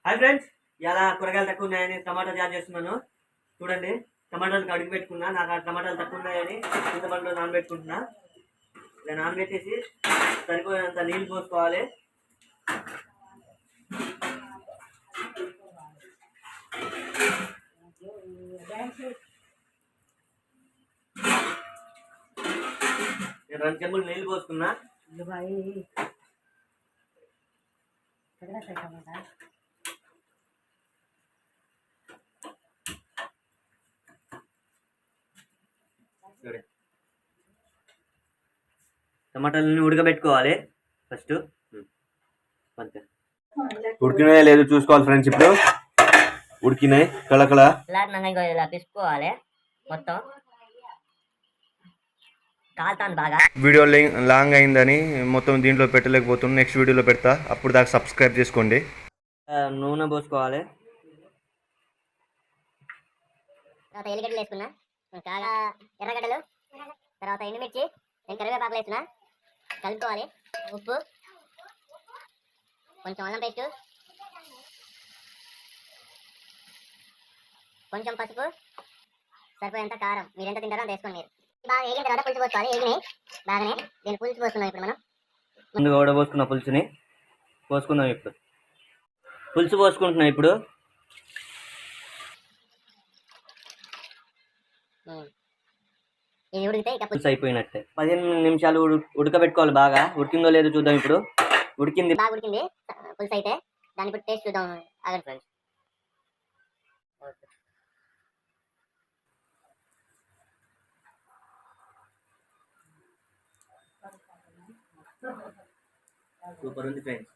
Hi friends, ఇలా కూరగాయలు తక్కువ ఉన్నాయని టమాటా చారు చేస్తున్నాను. చూడండి, టమాటాలు కడిగి పెట్టుకున్నా. నాకు ఆ టమాటాలు తక్కువ ఉన్నాయని చింతపండులో నానబెట్టుకుంటున్నా. ఇలా నానబెట్టేసి సరిపోయినంత నీళ్ళు పోసుకోవాలి. నేను 2 చెంబులు నీళ్ళు పోసుకున్నా. టమాటాలని ఉడకబెట్టుకోవాలి ఫస్ట్. ఉడికినాయో లేదు చూసుకోవాలి ఫ్రెండ్స్. ఇప్పుడు ఉడికినాయి కళకళ ఇలా పిసుకోవాలి. మొత్తం కాలుతాను బాగా. వీడియో లాంగ్ అయిందని మొత్తం దీంట్లో పెట్టలేకపోతున్నాను. నెక్స్ట్ వీడియోలో పెడతా. అప్పుడు దాకా సబ్స్క్రైబ్ చేసుకోండి. నూనె పోసుకోవాలి. తర్వాత ఎల్లిగడ్డలు వేసుకున్నా, చాలా ఎర్రగడ్డలు, తర్వాత ఎండుమిర్చి, నేను కరివేపాకులు వేసుకున్నా. కలుపుకోవాలి. ఉప్పు, కొంచెం అల్లం పేస్టు, కొంచెం పసుపు, సరిపోయేంత కారం. మీరు ఎంత తింటారో అంత వేసుకోండి. మీరు బాగా వేగిన తర్వాత పులుసు పోసుకోవాలి. వేగినాయి బాగానే. దీన్ని పులుసు పోస్తున్నాం ఇప్పుడు మనం. ముందుగా ఉడబోసుకున్న పులుసుని పోసుకుందాం. ఇప్పుడు పులుసు పోసుకుంటున్నాం. ఇప్పుడు ఇది ఉడికితే ఇక పులుసు అయిపోయినట్టే. 15 నిమిషాలు ఉడకబెట్టుకోవాలి. బాగా ఉడికిందో లేదో చూద్దాం. ఇప్పుడు ఉడికింది, బాగా ఉడికింది పులుసు అయితే. దాన్ని ఇప్పుడు టేస్ట్ చూద్దాం. ఆగండి ఫ్రెండ్స్. సూపర్ ఉంది ఫ్రెండ్స్.